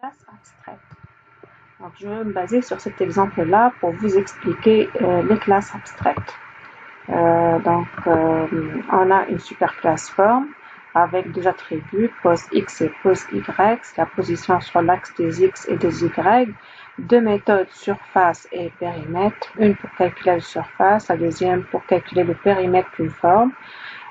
Classe abstraite. Donc, je vais me baser sur cet exemple-là pour vous expliquer les classes abstraites. On a une superclasse forme avec deux attributs, pose x et pose y, c'est la position sur l'axe des x et des y, deux méthodes surface et périmètre, une pour calculer la surface, la deuxième pour calculer le périmètre d'une forme.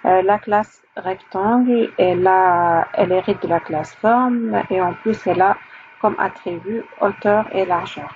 La classe rectangle, elle hérite de la classe forme et en plus elle a comme attribut hauteur et largeur.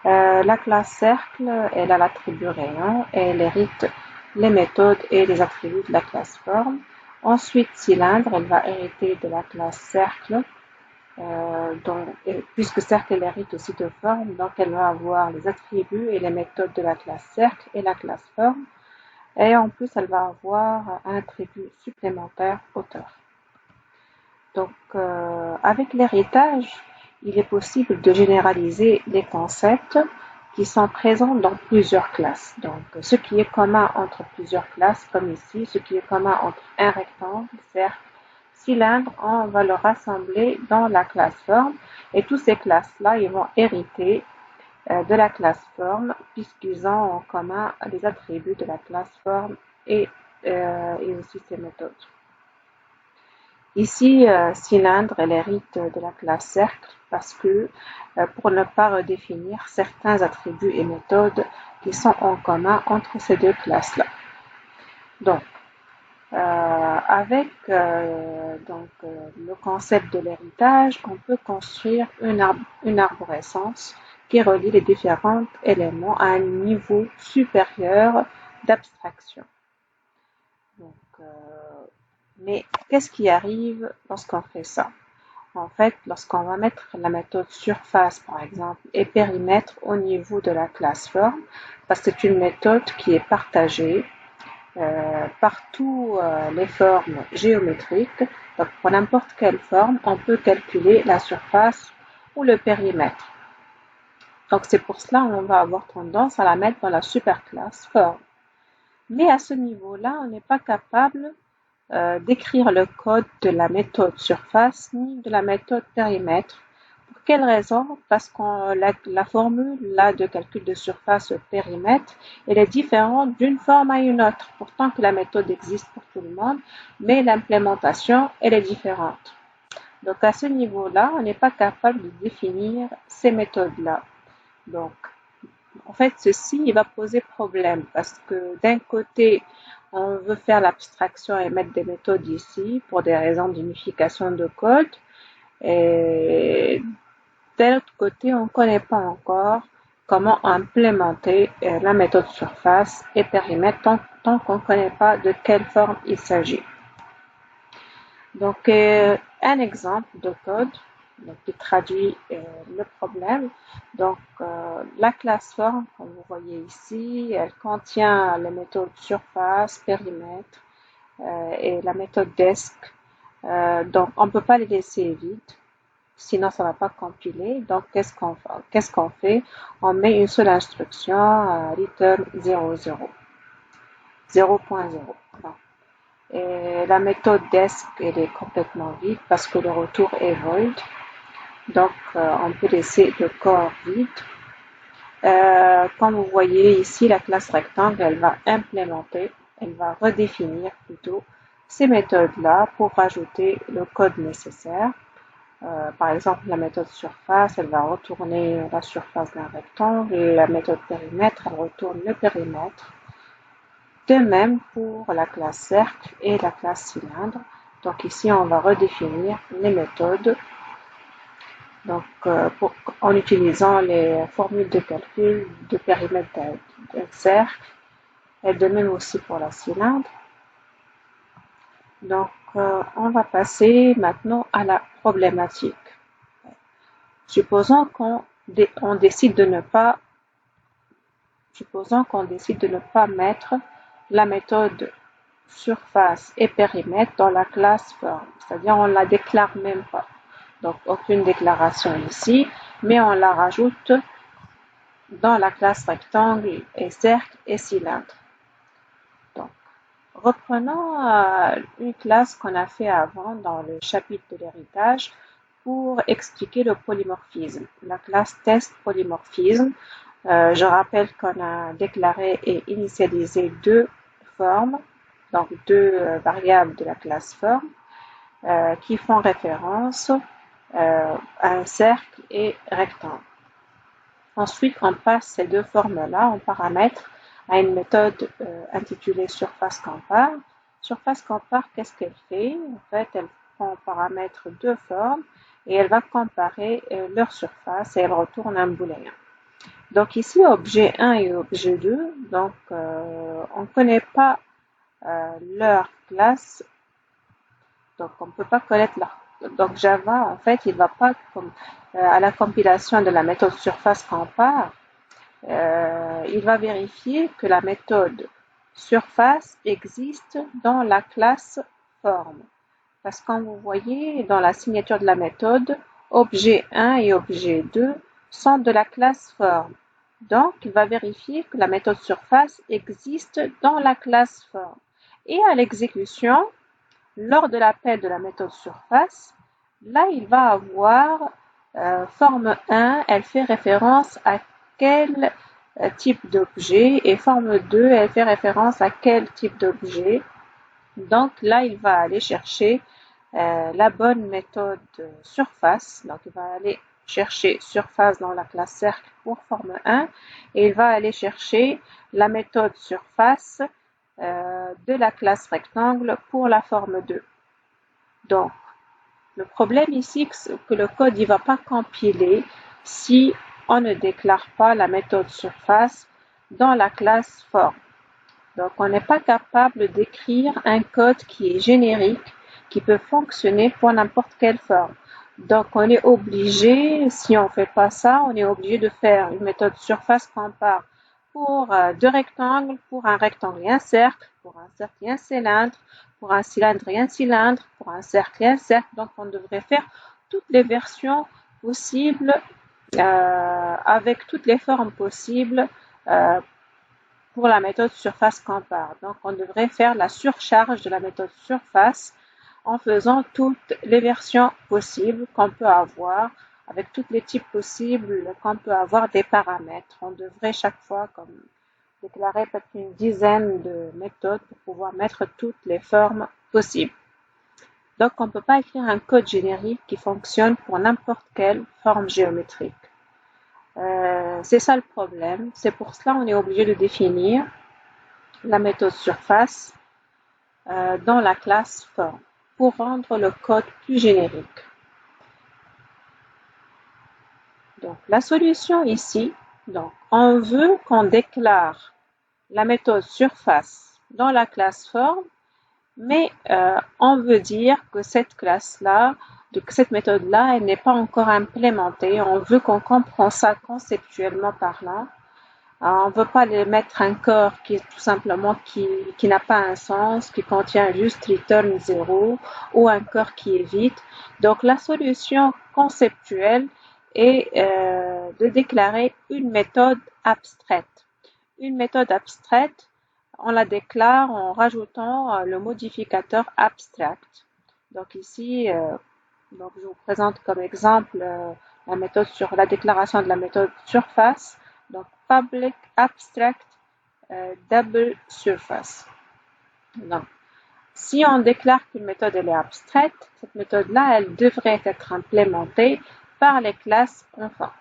La classe cercle, elle a l'attribut rayon et elle hérite les méthodes et les attributs de la classe forme. Ensuite, cylindre, elle va hériter de la classe cercle, puisque cercle elle hérite aussi de forme, donc elle va avoir les attributs et les méthodes de la classe cercle et la classe forme. Et en plus, elle va avoir un attribut supplémentaire hauteur. Donc, avec l'héritage, il est possible de généraliser les concepts qui sont présents dans plusieurs classes. Donc, ce qui est commun entre plusieurs classes, comme ici, ce qui est commun entre un rectangle, cercle, cylindre, on va le rassembler dans la classe forme. Et toutes ces classes-là, ils vont hériter de la classe forme, puisqu'ils ont en commun les attributs de la classe forme et aussi ses méthodes. Ici, cylindre, elle hérite de la classe cercle parce que pour ne pas redéfinir certains attributs et méthodes qui sont en commun entre ces deux classes-là. Donc, avec le concept de l'héritage, on peut construire une arborescence qui relie les différents éléments à un niveau supérieur d'abstraction. Donc, mais qu'est-ce qui arrive lorsqu'on fait ça? En fait, lorsqu'on va mettre la méthode surface, par exemple, et périmètre au niveau de la classe forme, parce que c'est une méthode qui est partagée par toutes les formes géométriques. Donc, pour n'importe quelle forme, on peut calculer la surface ou le périmètre. Donc, c'est pour cela qu'on va avoir tendance à la mettre dans la superclasse forme. Mais à ce niveau-là, on n'est pas capable d'écrire le code de la méthode surface ni de la méthode périmètre. Pour quelle raison? Parce que la formule là, de calcul de surface périmètre, elle est différente d'une forme à une autre. Pourtant que la méthode existe pour tout le monde, mais l'implémentation, elle est différente. Donc à ce niveau-là, on n'est pas capable de définir ces méthodes-là. Donc, en fait, ceci, il va poser problème parce que d'un côté, on veut faire l'abstraction et mettre des méthodes ici pour des raisons d'unification de code. Et d'un autre côté, on ne connaît pas encore comment implémenter la méthode surface et périmètre tant qu'on ne connaît pas de quelle forme il s'agit. Donc, un exemple de code qui traduit le problème. Donc, la classe forme, comme vous voyez ici, elle contient les méthodes surface, périmètre et la méthode desk. Donc, on ne peut pas les laisser vides, sinon ça ne va pas compiler. Donc, qu'est-ce qu'on fait? On met une seule instruction, return 00, 0.0. Et la méthode desk, elle est complètement vide parce que le retour est void. Donc, on peut laisser le corps vide. Comme vous voyez ici, la classe rectangle, elle va redéfinir plutôt ces méthodes-là pour rajouter le code nécessaire. Par exemple, la méthode surface, elle va retourner la surface d'un rectangle. La méthode périmètre, elle retourne le périmètre. De même pour la classe cercle et la classe cylindre. Donc ici, on va redéfinir les méthodes en utilisant les formules de calcul de périmètre d'un cercle et de même aussi pour la cylindre. Donc, on va passer maintenant à la problématique. Supposons qu'on décide de ne pas mettre la méthode surface et périmètre dans la classe forme, c'est-à-dire on ne la déclare même pas. Donc aucune déclaration ici, mais on la rajoute dans la classe rectangle et cercle et cylindre. Donc, reprenons une classe qu'on a fait avant dans le chapitre de l'héritage. pour expliquer le polymorphisme, la classe test polymorphisme. Je rappelle qu'on a déclaré et initialisé deux formes, donc deux variables de la classe forme, qui font référence à un cercle et rectangle. Ensuite, on passe ces deux formes-là en paramètre à une méthode intitulée surface compare. Surface compare, qu'est-ce qu'elle fait? En fait, elle prend en paramètre deux formes et elle va comparer leur surface et elle retourne un booléen. Donc ici, objet 1 et objet 2, donc on ne connaît pas leur classe, donc on ne peut pas connaître leur. Donc Java, en fait, il ne va pas comme à la compilation de la méthode surface compare, il va vérifier que la méthode surface existe dans la classe forme. Parce que comme vous voyez dans la signature de la méthode, objet 1 et objet 2 sont de la classe forme. Donc, il va vérifier que la méthode surface existe dans la classe forme. Et à l'exécution, lors de l'appel de la méthode surface, là, il va avoir forme 1, elle fait référence à quel type d'objet et forme 2, elle fait référence à quel type d'objet. Donc là, il va aller chercher la bonne méthode surface. Donc, il va aller chercher surface dans la classe cercle pour forme 1 et il va aller chercher la méthode surface de la classe rectangle pour la forme 2. Donc, le problème ici, c'est que le code ne va pas compiler si on ne déclare pas la méthode surface dans la classe forme. Donc, on n'est pas capable d'écrire un code qui est générique, qui peut fonctionner pour n'importe quelle forme. Donc, on est obligé, si on ne fait pas ça, on est obligé de faire une méthode surface compare pour deux rectangles, pour un rectangle et un cercle, pour un cercle et un cylindre, pour un cylindre et un cylindre, pour un cercle et un cercle. Donc, on devrait faire toutes les versions possibles, avec toutes les formes possibles, pour la méthode surface compare. Donc, on devrait faire la surcharge de la méthode surface en faisant toutes les versions possibles qu'on peut avoir, avec tous les types possibles qu'on peut avoir des paramètres. On devrait chaque fois comme déclarer peut-être une dizaine de méthodes pour pouvoir mettre toutes les formes possibles. Donc, on ne peut pas écrire un code générique qui fonctionne pour n'importe quelle forme géométrique. C'est ça le problème. C'est pour cela qu'on est obligé de définir la méthode surface dans la classe forme pour rendre le code plus générique. Donc, la solution ici, donc, on veut qu'on déclare la méthode surface dans la classe forme, mais on veut dire que cette classe-là, cette méthode-là, elle n'est pas encore implémentée. On veut qu'on comprenne ça conceptuellement parlant. On ne veut pas mettre un corps qui est tout simplement qui n'a pas un sens, qui contient juste return 0 ou un corps qui est vide. Donc la solution conceptuelle est de déclarer une méthode abstraite. Une méthode abstraite, on la déclare en rajoutant le modificateur abstract. Donc ici, donc je vous présente comme exemple la méthode sur la déclaration de la méthode surface. Donc public abstract double surface. Donc, si on déclare qu'une méthode elle est abstraite, cette méthode-là, elle devrait être implémentée par les classes enfants.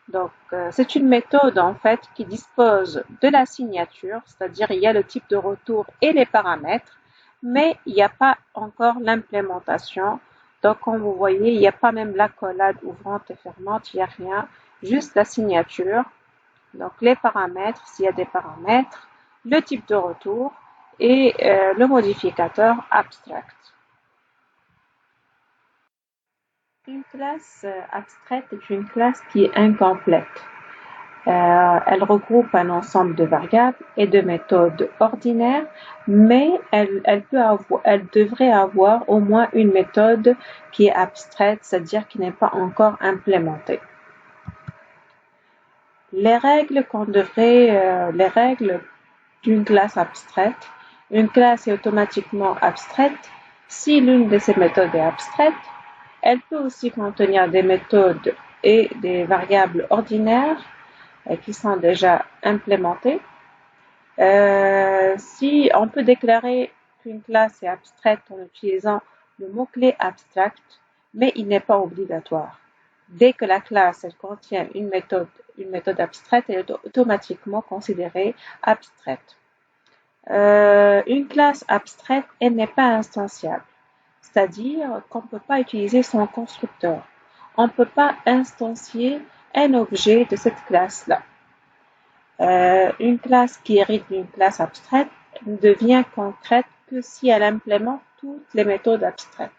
Donc, c'est une méthode en fait qui dispose de la signature, c'est-à-dire il y a le type de retour et les paramètres, mais il n'y a pas encore l'implémentation. Donc, comme vous voyez, il n'y a pas même l'accolade ouvrante et fermante, il n'y a rien, juste la signature. Donc, les paramètres, s'il y a des paramètres, le type de retour et le modificateur abstract. Une classe abstraite est une classe qui est incomplète. Elle regroupe un ensemble de variables et de méthodes ordinaires, mais elle devrait avoir au moins une méthode qui est abstraite, c'est-à-dire qui n'est pas encore implémentée. Les règles d'une classe abstraite. Une classe est automatiquement abstraite si l'une de ces méthodes est abstraite Elle peut aussi contenir des méthodes et des variables ordinaires qui sont déjà implémentées. Si on peut déclarer qu'une classe est abstraite en utilisant le mot-clé abstract, mais il n'est pas obligatoire. Dès que la classe elle contient une méthode abstraite, elle est automatiquement considérée abstraite. Une classe abstraite, elle n'est pas instantiable, c'est-à-dire qu'on ne peut pas utiliser son constructeur. On ne peut pas instancier un objet de cette classe-là. Une classe qui hérite d'une classe abstraite ne devient concrète que si elle implémente toutes les méthodes abstraites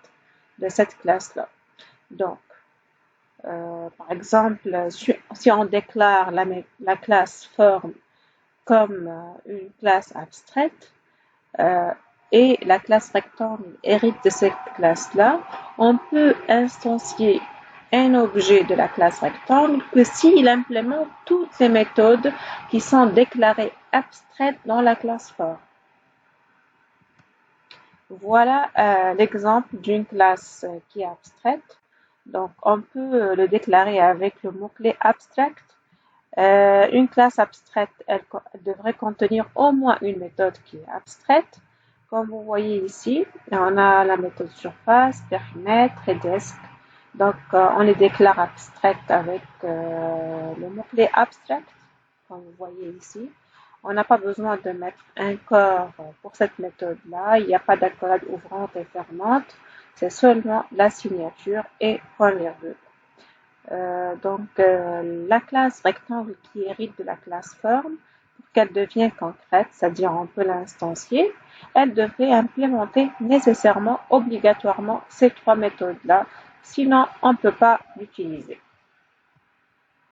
de cette classe-là. Donc, par exemple, si on déclare la classe form comme une classe abstraite et la classe rectangle hérite de cette classe-là, on peut instancier un objet de la classe rectangle que s'il implémente toutes les méthodes qui sont déclarées abstraites dans la classe form. Voilà l'exemple d'une classe qui est abstraite. Donc, on peut le déclarer avec le mot-clé abstract. Une classe abstraite, elle devrait contenir au moins une méthode qui est abstraite. Comme vous voyez ici, on a la méthode surface, périmètre et desk. Donc, on les déclare abstraites avec le mot-clé abstract, comme vous voyez ici. On n'a pas besoin de mettre un corps pour cette méthode-là. Il n'y a pas d'accolade ouvrante et fermante. C'est seulement la signature et point virgule. La classe rectangle qui hérite de la classe form, pour qu'elle devienne concrète, c'est-à-dire on peut l'instancier, elle devrait implémenter nécessairement, obligatoirement ces trois méthodes-là, sinon on ne peut pas l'utiliser.